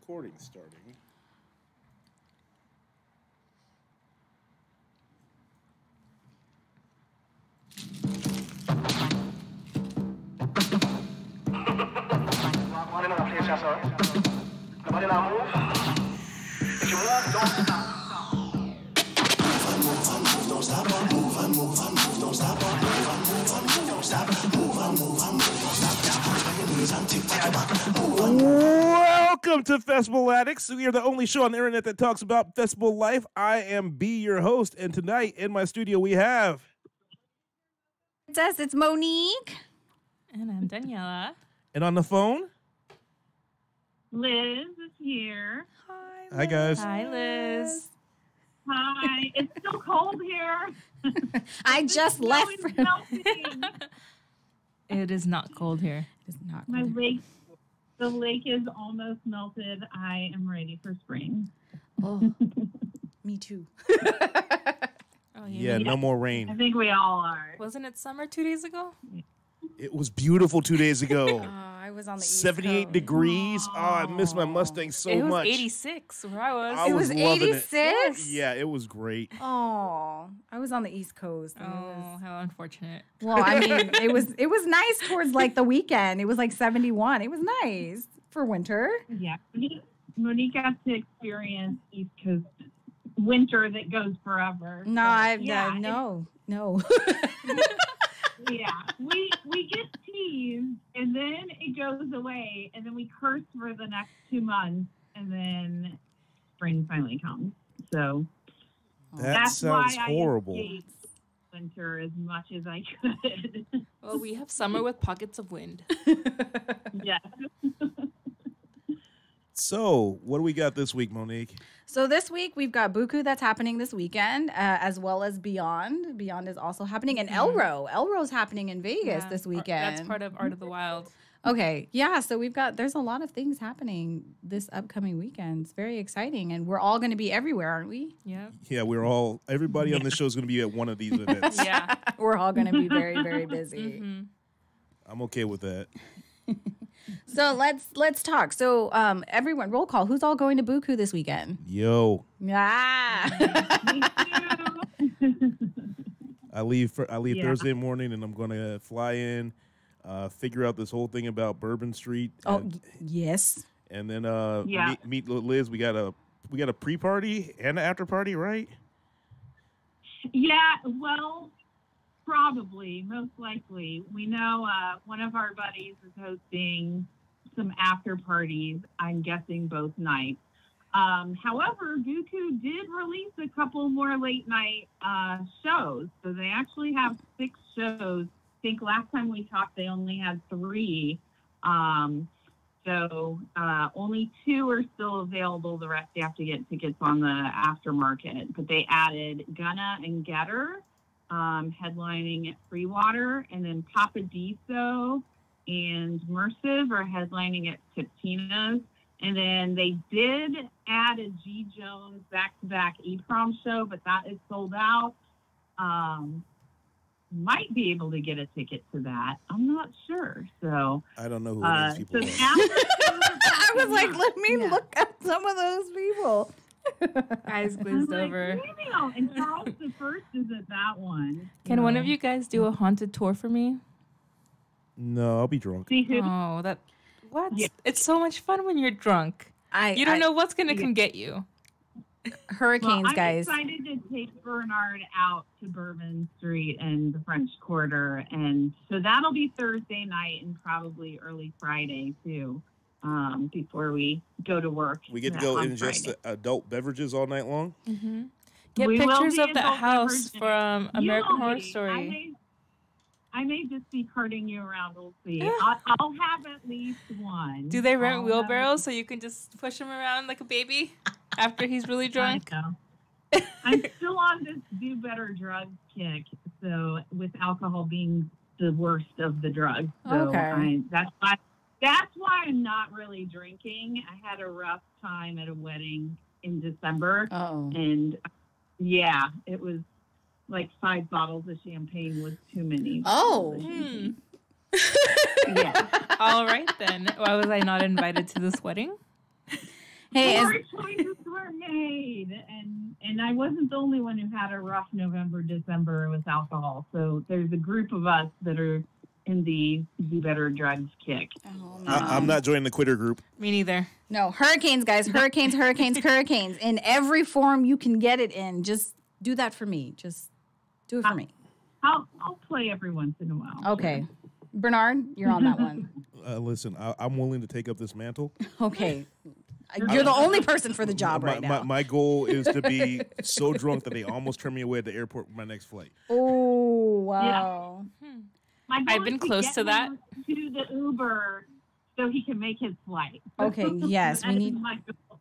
Recording starting. Welcome to Festival Addicts. We are the only show on the internet that talks about festival life. I am B, your host, and tonight in my studio we have... It's us. It's Monique. And I'm Daniela. And on the phone... Liz is here. Hi, Liz. Hi, guys. Hi, Liz. Hi. It's still cold here. I just left. It's melting. It is not cold here. It's not My cold. lake, the lake is almost melted. I am ready for spring. Oh, me too. Oh, Yeah, no more I rain. think we all are. Wasn't it summer 2 days ago? It was beautiful 2 days ago. I was on the 78 East Coast. degrees. Oh, I miss my Mustang so it was much. 86 where I was. I It was loving it. 86? Yeah, it was great. Oh, I was on the East Coast. And Oh, how unfortunate. well, I mean, it was nice towards like the weekend. It was like 71. It was nice for winter. Yeah. Monique got to experience East Coast winter that goes forever. No, So, no. Yeah, we get teased, and then it goes away, and then we curse for the next 2 months, and then spring finally comes. So That that's sounds why horrible. I escaped winter as much as I could. Well, we have summer with pockets of wind. Yes. So, what do we got this week, Monique? So this week we've got Buku that's happening this weekend, as well as Beyond. Beyond is also happening, and Elro. Elro's happening in Vegas Yeah, this weekend. That's part of Art of the Wild. Okay, yeah. So there's a lot of things happening this upcoming weekend. It's very exciting, and we're all going to be everywhere, aren't we? Yeah. Yeah, everybody on this show is going to be at one of these events. Yeah. We're all going to be very, very busy. Mm-hmm. I'm okay with that. So let's talk. So everyone, roll call. Who's all going to Buku this weekend? Yo, Ah. Me too. I leave Yeah. Thursday morning, and I'm going to fly in, figure out this whole thing about Bourbon Street. Oh and, yes. and then Yeah. meet Liz. We got a pre-party and an after-party, right? Yeah, well, probably, most likely. We know one of our buddies is hosting some after parties, I'm guessing both nights. However, Buku did release a couple more late night shows. So they actually have 6 shows. I think last time we talked, they only had 3. So only 2 are still available. The rest you have to get tickets on the aftermarket. But they added Gunna and Getter headlining at Freewater, and then Papadiso and Mersive are headlining at Tiptina's. And then they did add a G. Jones back-to-back E-Prom show, but that is sold out. Might be able to get a ticket to that. I'm not sure. So I don't know who these people are. I was like, let me look at some of those people. Eyes I'm glazed like, over. maybe not. And Charles the First is at that one. Can one of So- you guys do a haunted tour for me? No, I'll be drunk. See who? Oh, what? Yeah. It's so much fun when you're drunk. You don't know what's gonna come get you. Hurricanes, I'm guys. excited to take Bernard out to Bourbon Street and the French Quarter, and so that'll be Thursday night and probably early Friday too, before we go to work. We get to go on in just Friday. adult beverages all night long. Mm-hmm. Get We will pictures be of that adult house beverages. from You American will Horror be. Story. I may just be carting you around. We'll see. I'll have at least one. Do they rent I'll wheelbarrows so you can just push him around like a baby after he's really drunk? I know. I'm still on this do better drugs kick. So with alcohol being the worst of the drugs. So Okay. that's why I'm not really drinking. I had a rough time at a wedding in December, Oh. and yeah, it was like 5 bottles of champagne was too many. Oh. Yeah. All right then. Why was I not invited to this wedding? Hey, More choices were made, and I wasn't the only one who had a rough November, December with alcohol. So there's a group of us that are in the do better drugs kick. oh, no. I'm not joining the quitter group. Me neither. No, hurricanes, guys. Hurricanes, hurricanes, hurricanes. In every form you can get it in. Just do that for me. Just do it for me. I'll play every once in a while. Okay. Bernard, you're on that one. Listen, I'm willing to take up this mantle. Okay. You're the only person for the job right now. My goal is to be so drunk that they almost turn me away at the airport for my next flight. Oh, wow. My goal I've been is close get to that. him to the Uber so he can make his flight. Okay, yes, we That is need. my goal.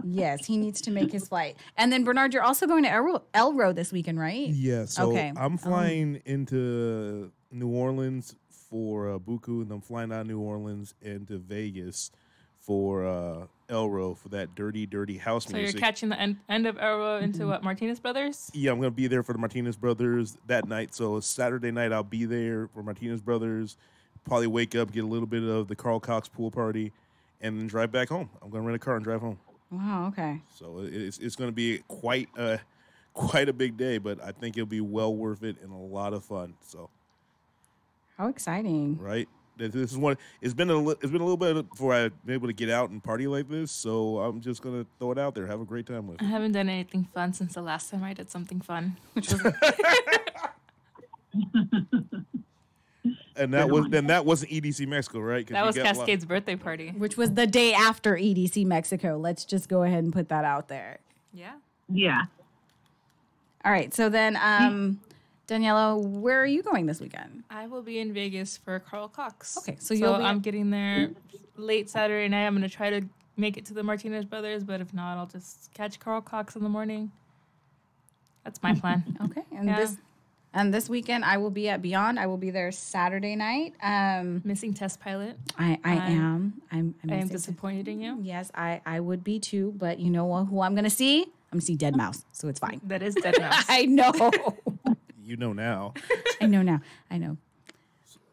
Yes, he needs to make his flight. And then Bernard, you're also going to Elro this weekend, right? Yeah, so Okay. I'm flying into New Orleans for Buku, and I'm flying out of New Orleans into Vegas for Elro for that dirty, dirty house So music. you're catching the end of Arrow into what, Martinez Brothers? Yeah, I'm going to be there for the Martinez Brothers that night. So Saturday night, I'll be there for Martinez Brothers. Probably wake up, get a little bit of the Carl Cox pool party, and then drive back home. I'm going to rent a car and drive home. Wow, okay. So it's going to be quite a big day, but I think it'll be well worth it and a lot of fun. So, How exciting. right, this is one. It's been a little bit before I've been able to get out and party like this. So I'm just going to throw it out there. Have a great time with I it. haven't done anything fun since the last time I did something fun. Which was And that wasn't EDC Mexico, right? 'Cause That you was got a lot- Cascade's birthday party. which was the day after EDC Mexico. Let's just go ahead and put that out there. Yeah. Yeah. All right. So then, Daniela, where are you going this weekend? I will be in Vegas for Carl Cox. Okay, so you'll be I'm getting there late Saturday night. I'm going to try to make it to the Martinez Brothers, but if not, I'll just catch Carl Cox in the morning. That's my plan. Okay. And Yeah. this weekend I will be at Beyond. I will be there Saturday night. Missing test pilot. I am. I'm I am missing- disappointed in you. Yes, I would be too, but you know what, who I'm going to see? I'm going to see Dead Mouse, so it's fine. That is dead mouse. I know. You know now. I know now. I know.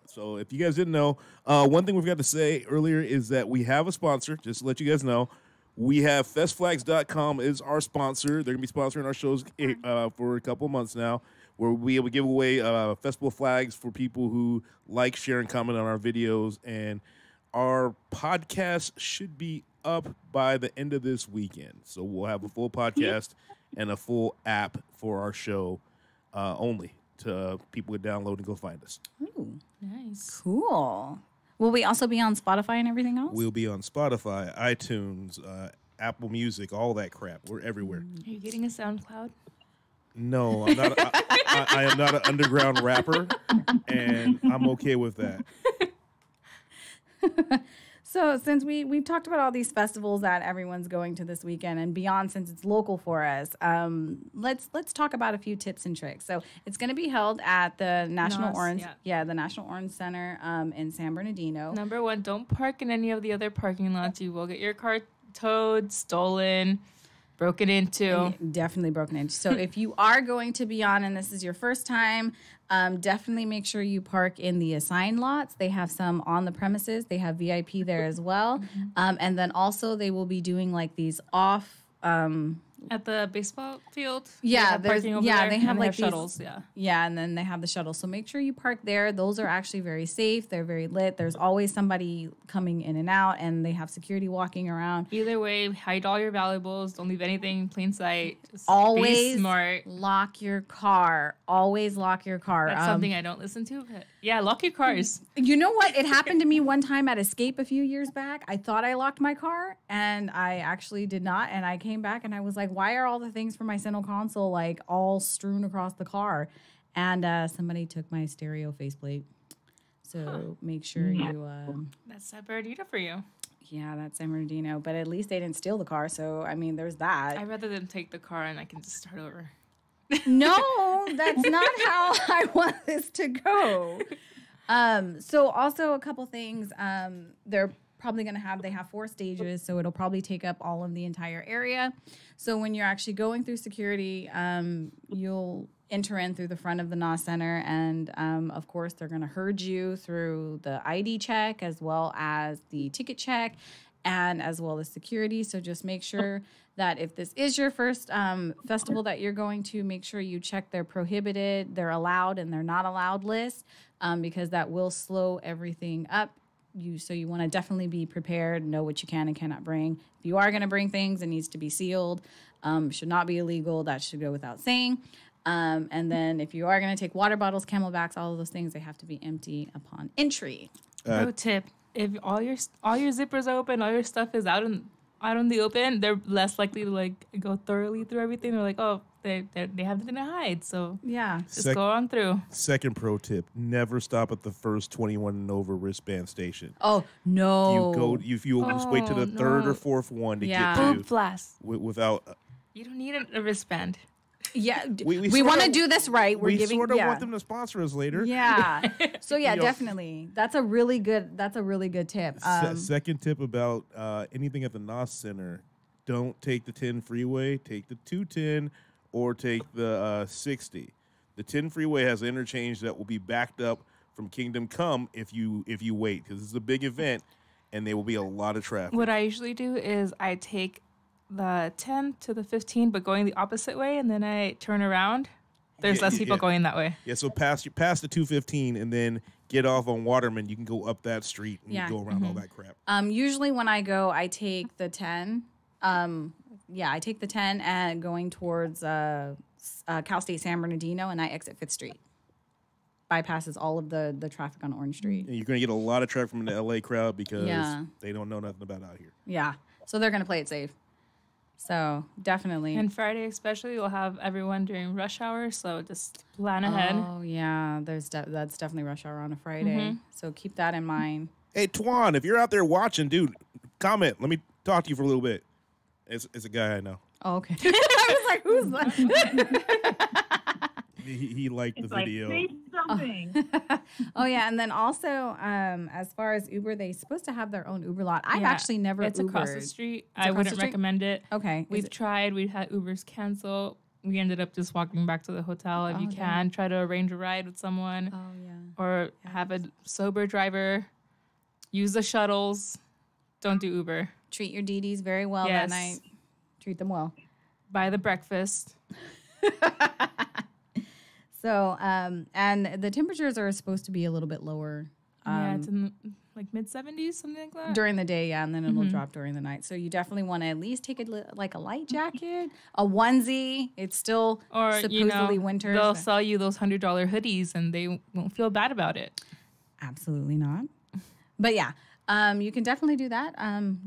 So if you guys didn't know, one thing we forgot to say earlier is that we have a sponsor. Just to let you guys know, we have festflags.com is our sponsor. They're going to be sponsoring our shows for a couple of months now, where we'll be able to give away festival flags for people who like, share, and comment on our videos. And our podcast should be up by the end of this weekend. So we'll have a full podcast and a full app for our show only to people to download and go find us. Ooh, Nice. cool. Will we also be on Spotify and everything else? We'll be on Spotify, iTunes, Apple Music, all that crap. We're everywhere. Are you getting a SoundCloud? No, I'm not. I am not an underground rapper, and I'm okay with that. So since we've talked about all these festivals that everyone's going to this weekend and Beyond, since it's local for us, let's talk about a few tips and tricks. So it's going to be held at the National NOS, Orange, yeah. the National Orange Center in San Bernardino. Number one, don't park in any of the other parking lots. You will get your car towed, stolen, broken into. Definitely broken into. So if you are going to Beyond and this is your first time, definitely make sure you park in the assigned lots. They have some on the premises. They have VIP there as well. And then also they will be doing like these off. At the baseball field? Yeah, they have parking over yeah, there, they and have like these- shuttles, yeah. Yeah, and then they have the shuttle. So make sure you park there. Those are actually very safe. They're very lit. There's always somebody coming in and out, and they have security walking around. Either way, hide all your valuables. Don't leave anything in plain sight. Just Always be smart. lock your car. Always lock your car. That's something I don't listen to, but yeah, lock your cars. You know what? It happened to me one time at Escape a few years back. I thought I locked my car, and I actually did not. And I came back, and I was like, why are all the things for my center console like all strewn across the car? And somebody took my stereo faceplate. So make sure you... That's San Bernardino for you. yeah, that's San Bernardino. But at least they didn't steal the car. So, I mean, there's that. I'd rather them take the car and I can just start over. No, that's not how I want this to go. So also a couple things. They're probably going to have, they have 4 stages, so it'll probably take up all of the entire area. So when you're actually going through security, you'll enter in through the front of the NOS Center, and of course they're going to herd you through the ID check as well as the ticket check. and as well as security. So just make sure that if this is your first festival that you're going to, make sure you check their prohibited, their allowed, and their not allowed list, because that will slow everything up. So you want to definitely be prepared, know what you can and cannot bring. If you are going to bring things, it needs to be sealed. Should not be illegal. That should go without saying. And then if you are going to take water bottles, camelbacks, all of those things, they have to be empty upon entry. Pro tip: if all your zippers are open, all your stuff is out in the open, they're less likely to like go thoroughly through everything. They're like, oh, they have nothing to hide, so Yeah. just go on through. Second pro tip: never stop at the first 21 and over wristband station. Oh, no. You just wait to the third or fourth one to Yeah. get Poop to flask. without. You don't need a wristband. Yeah. We We want to sorta- do this right. We're we giving sort of yeah. want them to sponsor us later. Yeah. So yeah, You know, definitely. That's a really good tip. Second tip about anything at the NOS Center: don't take the 10 freeway, take the 210, or take the 60. The 10 freeway has an interchange that will be backed up from Kingdom Come if you wait, because it's a big event and there will be a lot of traffic. What I usually do is I take the 10 to the 15, but going the opposite way, and then I turn around. There's less people going that way. Yeah, so pass the 215 and then get off on Waterman. You can go up that street and Yeah. go around all that crap. Usually when I go, I take the 10. I take the 10 and going towards Cal State San Bernardino, and I exit 5th Street. Bypasses all of the traffic on Orange Street. And you're going to get a lot of traffic from the LA crowd because Yeah. they don't know nothing about out here. Yeah. So they're going to play it safe. So definitely. And Friday especially, we'll have everyone during rush hour, so just plan ahead. Oh, yeah. That's definitely rush hour on a Friday. So keep that in mind. Hey, Twan, if you're out there watching, dude, comment. Let me talk to you for a little bit. It's a guy I know. Oh, okay. I was like, who's that? He liked the It's like, video. say something. Oh, yeah. And then also, as far as Uber, they're supposed to have their own Uber lot. I've actually never It's across the Ubered. street. It's I across wouldn't the street? recommend it. Okay. We've tried. We've had Ubers cancel. We ended up just walking back to the hotel. If you Oh, can, try to arrange a ride with someone Oh, yeah. or have a sober driver. Use the shuttles. Don't do Uber. Treat your DDs very well that Yes. night. Treat them well. Buy the breakfast. So, and the temperatures are supposed to be a little bit lower. Yeah, it's in like mid 70s, something like that. During the day, yeah, and then it'll drop during the night. So you definitely want to at least take like a light jacket, a onesie. It's still Or, supposedly winter. they'll so- sell you those $100 hoodies and they won't feel bad about it. Absolutely not. But yeah, you can definitely do that.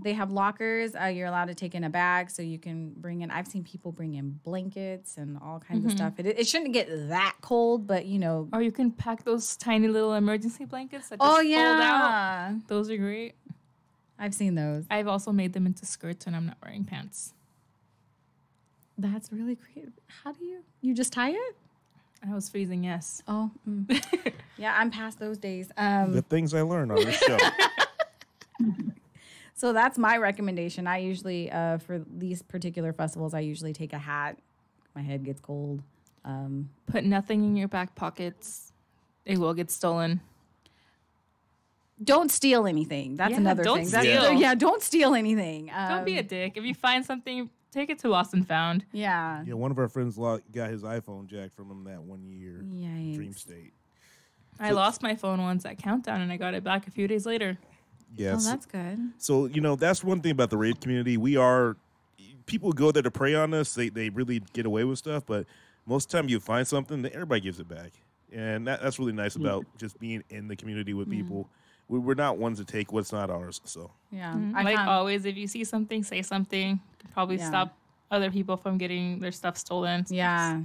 They have lockers. You're allowed to take in a bag, so you can bring in. I've seen people bring in blankets and all kinds of stuff. It shouldn't get that cold, but Or you can pack those tiny little emergency blankets that just fold out. yeah, Those are great. I've seen those. I've also made them into skirts when I'm not wearing pants. That's really creative. How do you just tie it? I was freezing, yes. Oh, yeah, I'm past those days. The things I learned on this show. So that's my recommendation. I usually, for these particular festivals, I usually take a hat. My head gets cold. Put nothing in your back pockets. It will get stolen. Don't steal anything. That's Yeah, another don't thing. steal. Yeah, don't steal anything. Don't be a dick. If you find something, take it to Lost and Found. Yeah. Yeah, one of our friends got his iPhone jacked from him that 1 year. Yikes. Dream State. I lost my phone once at Countdown and I got it back a few days later. Yes. Oh, that's good. So, that's one thing about the raid community. People go there to prey on us. They really get away with stuff, but most of the time you find something, everybody gives it back. And that's really nice about just being in the community with people. We're not ones to take what's not ours. So, Yeah. Like always, if you see something, say something. Probably Yeah. stop other people from getting their stuff stolen. Yeah.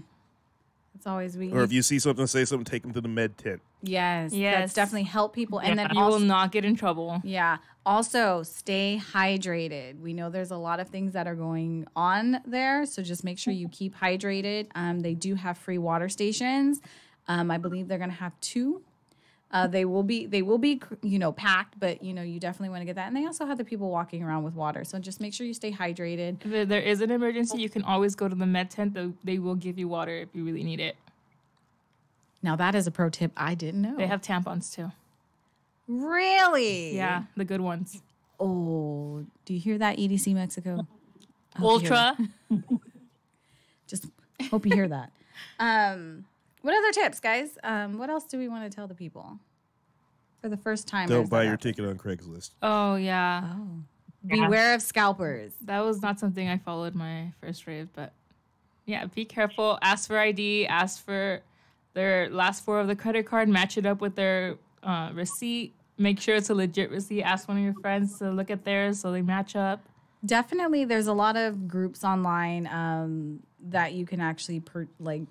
It's always or if you see something, say something, take them to the med tent. Yes. Yes. That's definitely help people. And then you also, will not get in trouble. yeah. Also, stay hydrated. We know there's a lot of things that are going on there, so just make sure you keep hydrated. They do have free water stations. I believe they're going to have 2. They will be packed, but you definitely want to get that. And they also have the people walking around with water, so just make sure you stay hydrated. If there is an emergency, you can always go to the med tent. They will give you water if you really need it. Now that is a pro tip I didn't know. They have tampons too. Really? Yeah, the good ones. Oh, do you hear that, EDC Mexico? I hope you hear Ultra. that. Just hope you hear that. What other tips, guys? What else do we want to tell the people for the first time? Don't buy your ticket on Craigslist. Oh, yeah. Oh, beware of scalpers. That was not something I followed my first rave, but yeah, be careful. Ask for ID. Ask for their last four of the credit card. Match it up with their receipt. Make sure it's a legit receipt. Ask one of your friends to look at theirs so they match up. Definitely, there's a lot of groups online that you can actually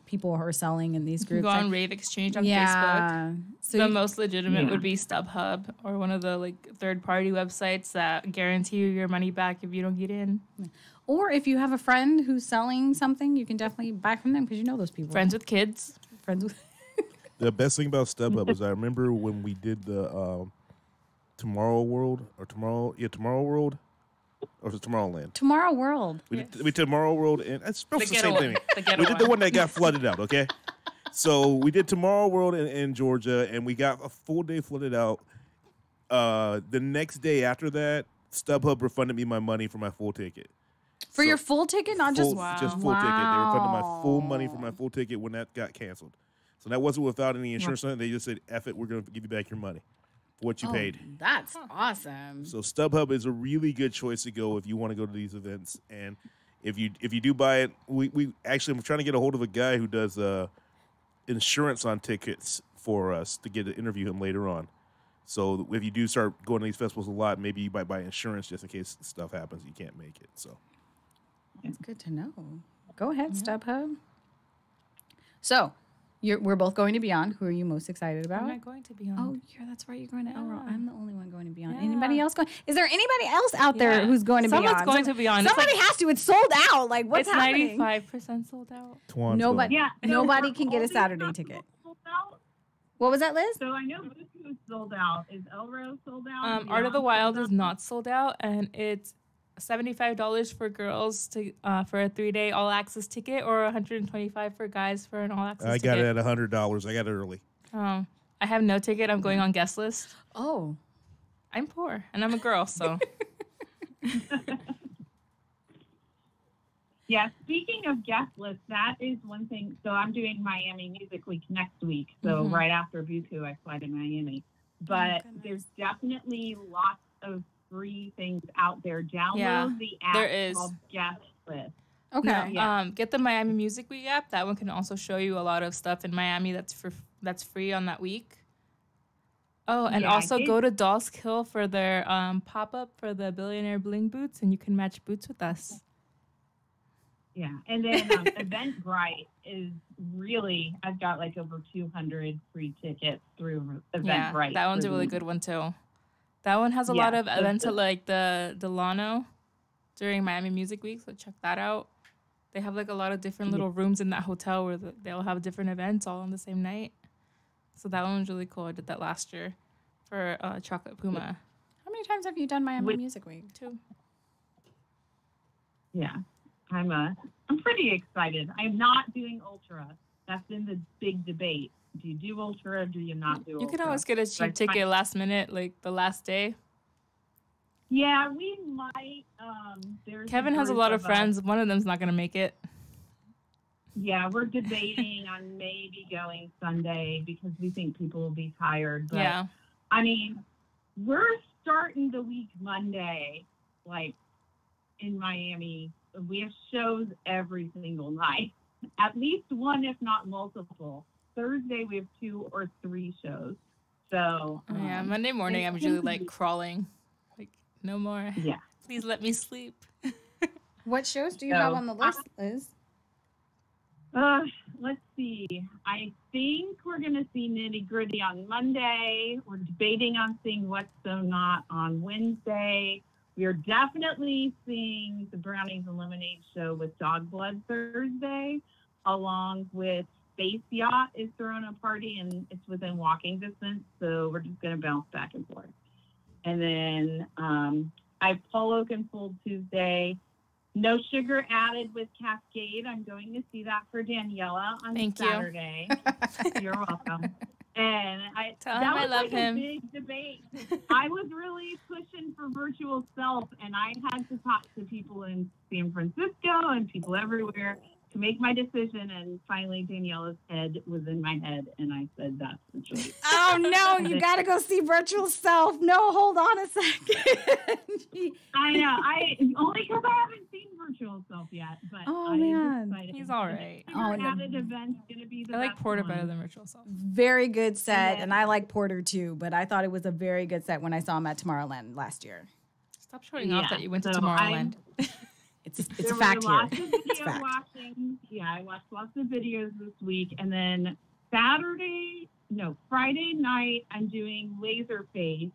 people are selling in these groups. Go on Rave Exchange on Facebook. So the most legitimate would be StubHub or one of the third-party websites that guarantee you your money back if you don't get in. Or if you have a friend who's selling something, you can definitely buy from them because you know those people. Friends with kids. Friends with. The best thing about StubHub is I remember when we did the Tomorrow World. Or was it Tomorrowland? Tomorrow World. We did Tomorrow World, and it's the same thing. We getaway. did the one that got flooded out, okay? So we did Tomorrow World in Georgia, and we got a full day flooded out. The next day after that, StubHub refunded me my money for my full ticket. For your full ticket, not just full ticket. They refunded my full money for my full ticket when that got canceled. So that wasn't without any insurance on it. They just said, "F it, we're going to give you back your money for what you paid." That's awesome. So StubHub is a really good choice to go if you want to go to these events. And if you do buy it, we actually, I'm trying to get a hold of a guy who does insurance on tickets for us to get to interview him later on. So if you do start going to these festivals a lot, maybe you might buy insurance just in case stuff happens you can't make it. So it's good to know. Go ahead, StubHub. So we're both going to Beyond. Who are you most excited about? I'm not going to Beyond. Oh, that's right. You're going to Elro. I'm the only one going to Beyond. Yeah. Anybody else going? Is there anybody else out there who's going to Beyond? Someone's going to Beyond. Somebody has to. It's sold out. Like, what's happening? It's 95% sold out. Nobody can get a Saturday ticket. What was that, Liz? So I know Buku is sold out. Is Elro sold out? Art of the Wild is not sold out, and it's $75 for girls to for a 3-day all access ticket, or $125 for guys for an all access ticket. I got it at $100. I got it early. I have no ticket. I'm going on guest list. Oh, I'm poor and I'm a girl, so. Yeah, speaking of guest list, that is one thing. So I'm doing Miami Music Week next week. So right after Buku, I fly to Miami. But there's definitely lots of free things out there. Download the app called Guest List. okay. Get the Miami Music Week app. That one can also show you a lot of stuff in Miami that's free on that week. Oh, and also go to Dolls Kill for their pop-up for the Billionaire Bling boots, and you can match boots with us. Yeah, and then Eventbrite is really, I've got like over 200 free tickets through Eventbrite. Yeah, that one's a really good one too. That one has a lot of events at like the Delano during Miami Music Week, so check that out. They have like a lot of different little rooms in that hotel where they'll have different events all on the same night. So that one's really cool. I did that last year for Chocolate Puma. How many times have you done Miami Music Week? 2. Yeah, I'm pretty excited. I'm not doing Ultra. That's been the big debate. Do you do Ultra or do you not do Ultra? You can always get a cheap ticket last minute, like the last day. Yeah, we might. Kevin has a lot of friends. One of them's not going to make it. Yeah, we're debating on maybe going Sunday because we think people will be tired. But, I mean, we're starting the week Monday, like, in Miami. We have shows every single night. At least one, if not multiple. Thursday, we have 2 or 3 shows. So, Monday morning, I'm usually, like, crawling. Like, no more. Yeah. Please let me sleep. What shows do you have on the list, Liz? Let's see. I think we're going to see Nitty Gritty on Monday. We're debating on seeing What's So Not on Wednesday. We are definitely seeing the Brownies and Lemonade show with Dog Blood Thursday, along with Space Yacht is throwing a party, and it's within walking distance, so we're just going to bounce back and forth. And then I have Paul Oakenfold Tuesday. No Sugar Added with Cascade. I'm going to see that for Daniela on Saturday. You're welcome. And Tell him that I was love like him. a big debate. I was really pushing for virtual self, and I had to talk to people in San Francisco and people everywhere to make my decision. And finally, Daniela's head was in my head, and I said, that's the choice. Oh, no, you got to go see Virtual Self. No, hold on a second. I know. Only because I haven't seen virtual self yet, but Oh, I'm man. excited. He's all right. Oh, Our no. added event's going to be the I like best Porter one. better than Virtual Self. Very good set, Yeah. and I like Porter too, but I thought it was a very good set when I saw him at Tomorrowland last year. Stop showing off that you went to so Tomorrowland. It's There a fact were here. lots of It's a video fact. watching. Yeah, I watched lots of videos this week. And then Friday night, I'm doing Laserface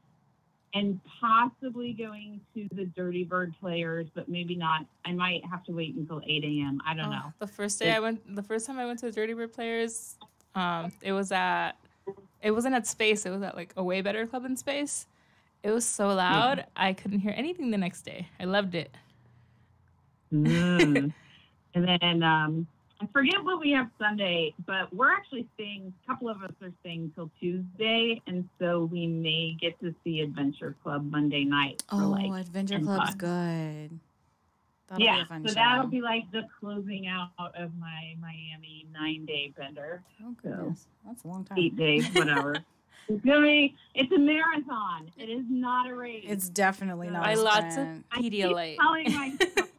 and possibly going to the Dirty Bird Players, but maybe not. I might have to wait until 8 a.m. I don't know. The first time I went to the Dirty Bird Players, it wasn't at Space. It was at like a way better club in Space. It was so loud, I couldn't hear anything the next day. I loved it. And then I forget what we have Sunday, but we're actually staying. A couple of us are staying till Tuesday, and so we may get to see Adventure Club Monday night. Oh, Adventure 10 Club's bucks. good. That'll be a fun so show. that'll be like the closing out of my Miami 9-day bender. Oh, goodness. That's a long time. 8 days, whatever. It's a marathon. It is not a race. It's definitely not I a lots of sprint. I keep Pedialyte. telling myself,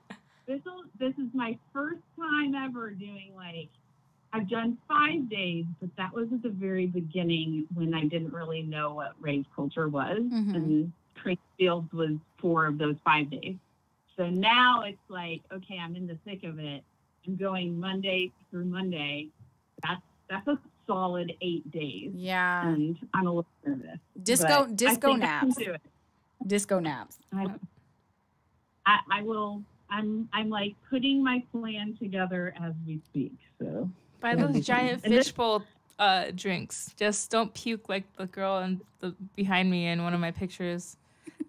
this is my first time ever doing I've done 5 days, but that was at the very beginning when I didn't really know what rave culture was. Mhm. And Creekfields was 4 of those 5 days. So now it's like, okay, I'm in the thick of it. I'm going Monday through Monday. That's a solid 8 days. Yeah. And I'm a little nervous. Disco but I think I can naps. do it. Disco naps. I will. I'm like putting my plan together as we speak. So Buy those giant fishbowl drinks. Just don't puke like the girl behind me in one of my pictures.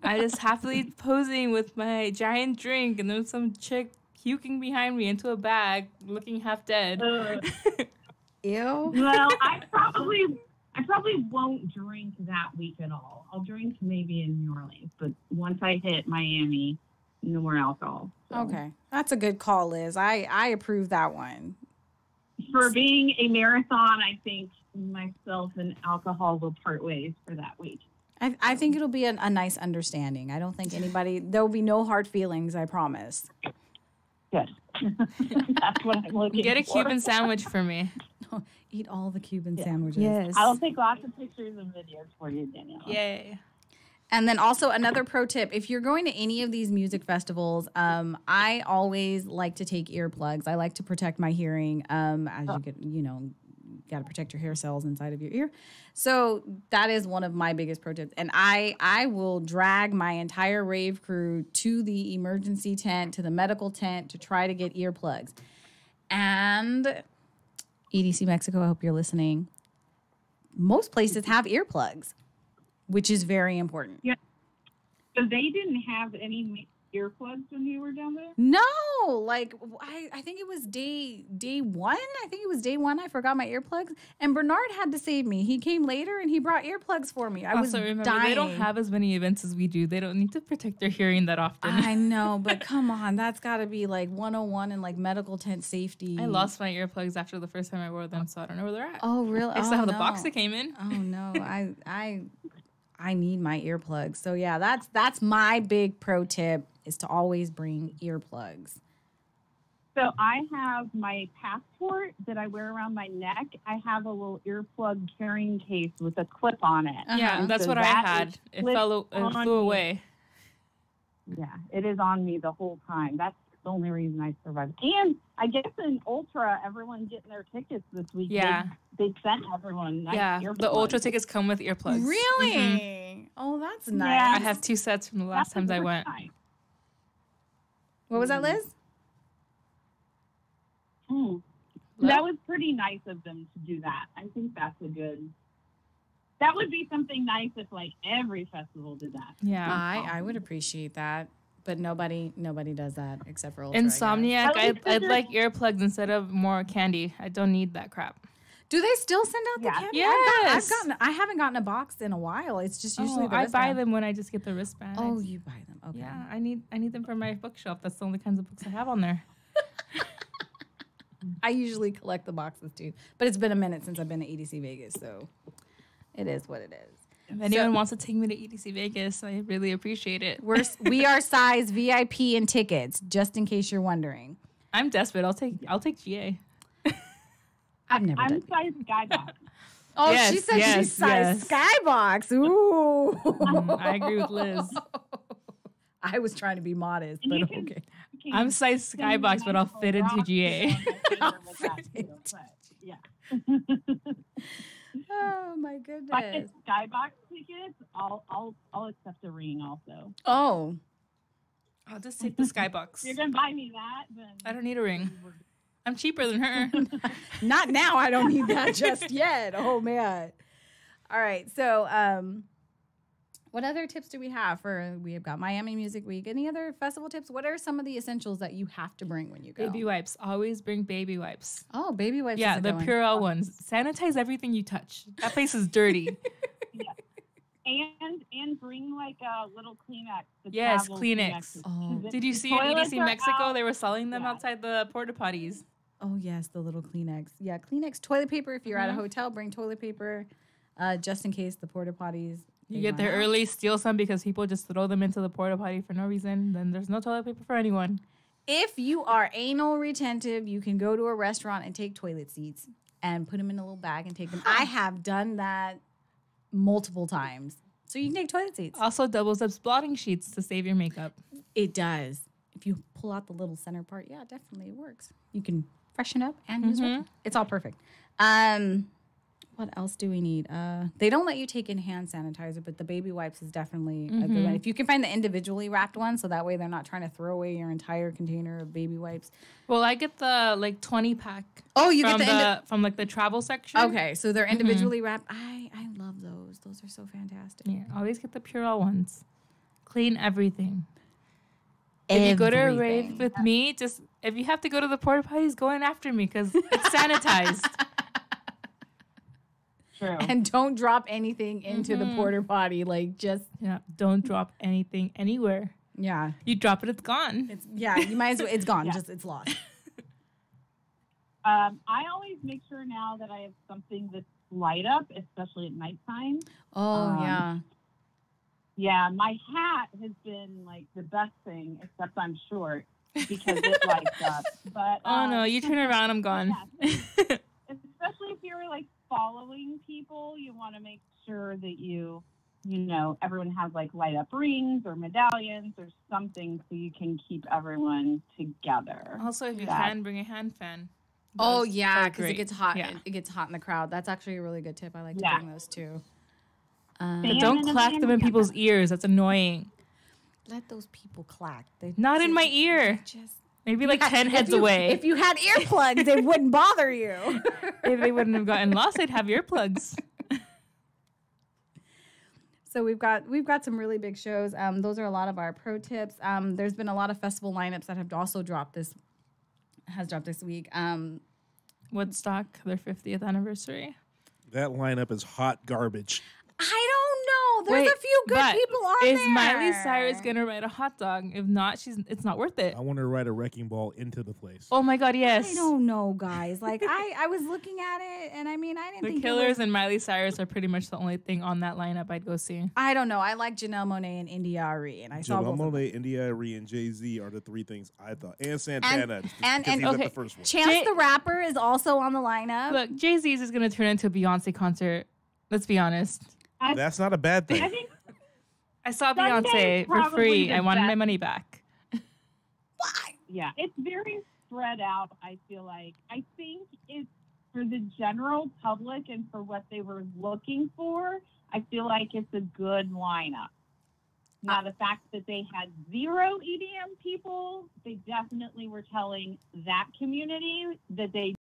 I just happily posing with my giant drink, and then some chick puking behind me into a bag, looking half dead. Ew. well, I probably won't drink that week at all. I'll drink maybe in New Orleans, but once I hit Miami, no more alcohol. So. Okay. That's a good call, Liz. I approve that one. For being a marathon, I think myself and alcohol will part ways for that week. I think it'll be a nice understanding. I don't think there will be no hard feelings, I promise. Good. That's what I'm looking Get a for. Cuban sandwich for me. Eat all the Cuban sandwiches. Yes. I'll take lots of pictures and videos for you, Danielle. Yay. And then also another pro tip, if you're going to any of these music festivals, I always like to take earplugs. I like to protect my hearing as you get, got to protect your hair cells inside of your ear. So that is one of my biggest pro tips. And I will drag my entire rave crew to the emergency tent, to the medical tent to try to get earplugs. And EDC Mexico, I hope you're listening. Most places have earplugs, which is very important. Yeah. So they didn't have any earplugs when you were down there? No, I think it was day one. I think it was day one. I forgot my earplugs, and Bernard had to save me. He came later and he brought earplugs for me. I was Also, remember, dying. they don't have as many events as we do. They don't need to protect their hearing that often. I know, but come on, that's got to be like 101 in like medical tent safety. I lost my earplugs after the first time I wore them, so I don't know where they're at. Oh really? I still Oh, have the no. box that came in. Oh no, I need my earplugs. So yeah, that's my big pro tip is to always bring earplugs. So I have my passport that I wear around my neck. I have a little earplug carrying case with a clip on it. Yeah, Uh-huh. that's So what I that had. is It clipped on flew me. away. Yeah, it is on me the whole time. That's the only reason I survived. And I guess in Ultra, everyone getting their tickets this week. Yeah. They sent everyone nice Yeah, earplugs. the Ultra tickets come with earplugs. Really? Mhm. Oh, that's Yeah. nice. I have 2 sets from the last times I went. Nice. What was that, Liz? Hmm. That was pretty nice of them to do that. I think that's that would be something nice if like every festival did that. Yeah. I would appreciate that, but nobody does that except for Ultra, I guess. Insomniac, I like I'd that like earplugs instead of more candy. I don't need that crap. Do they still send out the Yeah. candy? Yes. I haven't gotten a box in a while. It's just usually the I buy wristband. them when I just get the wristband. Oh, you buy them. Okay. Yeah, I need them for my bookshelf. That's the only kinds of books I have on there. I usually collect the boxes too, but it's been a minute since I've been to EDC Vegas, so it is what it is. If anyone wants to take me to EDC Vegas, I really appreciate it. We are size VIP and tickets, just in case you're wondering. I'm desperate. I'll take GA. I've never I'm done. size skybox. Oh, Yes, she said yes, she's size yes. skybox. Ooh. I agree with Liz. I was trying to be modest, And but you can- okay. you can I'm size send me skybox, but I'll Michael fit into Rock GA. to go on my finger with that too, but, yeah. Oh my If I goodness. get skybox tickets, I'll accept a ring also. Oh, I'll just take the skybox. If you're gonna buy me that, then I don't need a ring. I'm cheaper than her. not now. I don't need that just yet. Oh man. All right. So, what other tips do we have for? We have got Miami Music Week. Any other festival tips? What are some of the essentials that you have to bring when you go? Baby wipes. Always bring baby wipes. Oh, baby wipes. Yeah, is a the good one. Purell ones. Sanitize everything you touch. That place is dirty. and bring like a little Kleenex. the Yes, travel Kleenex. Oh. The Did you see in toilets EDC are Mexico? out. They were selling them Yeah. outside the porta potties. Oh yes, the little Kleenex. Yeah, Kleenex, toilet paper. If you're at a Mhm. hotel, bring toilet paper, just in case the porta potties. You they get run there out. early, steal some because people just throw them into the porta potty for no reason. Then there's no toilet paper for anyone. If you are anal retentive, you can go to a restaurant and take toilet seats and put them in a little bag and take them. I have done that multiple times. So you can take toilet seats. Also, doubles up blotting sheets to save your makeup. It does. If you pull out the little center part, yeah, definitely it works. You can freshen up and use it. It's all perfect. What else do we need? They don't let you take in hand sanitizer, but the baby wipes is definitely a good one. If you can find the individually wrapped one, so that way they're not trying to throw away your entire container of baby wipes. Well, I get the 20 pack. Oh, you from get from the travel section. Okay, so they're individually wrapped. I love those. Those are so fantastic. Yeah, always get the Purell ones. Clean everything. If you go to a rave Everything. with me, just if you have to go to the porta potties, go in after me because it's sanitized. True. And don't drop anything into the porta potty. Like just Yeah, don't drop anything anywhere. yeah, You drop it, it's gone. you might as well. It's gone. Yeah. Just it's lost. I always make sure now that I have something that's light up, especially at nighttime. Oh yeah. Yeah, my hat has been like the best thing, except I'm short because it lights up. But Oh no, you turn around, I'm gone. especially if you're like following people, you want to make sure that you know, everyone has like light up rings or medallions or something so you can keep everyone together. Also, if you Yeah. can, bring a hand fan. Oh Those yeah, are because it great. gets hot. Yeah. It gets hot in the crowd. That's actually a really good tip. I like to Yeah. bring those too. But Fan don't and a clack them in fan. people's ears. That's annoying. Let those people clack. They Not in my just- ear. Just Maybe like 10 heads if you, away. If you had earplugs, they wouldn't bother you. If they wouldn't have gotten lost, they'd have earplugs. So we've got some really big shows. Those are a lot of our pro tips. There's been a lot of festival lineups that have also dropped this week. Woodstock, their 50th anniversary. That lineup is hot garbage. I don't know. There's Wait, a few good but people on Is there. Miley Cyrus gonna ride a hot dog? If not, it's not worth it. I want her to ride a wrecking ball into the place. Oh my god, yes. I don't know, guys. Like I was looking at it, and I mean, I didn't The think Killers and Miley Cyrus are pretty much the only thing on that lineup I'd go see. I don't know. I like Janelle Monáe and India Arie, and I saw both. of them. Monet, India Arie, and Jay-Z are the three things I thought. And Santana. and- because he's okay. at the first one. Chance the Rapper is also on the lineup. Look, Jay-Z's is gonna turn into a Beyonce concert. Let's be honest. That's not a bad I thing. think I saw Sunday's Beyonce for probably free. the I wanted my best. money back. yeah, it's very spread out, I feel like. I think it's for the general public and for what they were looking for, I feel like it's a good lineup. Now, the fact that they had 0 EDM people, they definitely were telling that community that they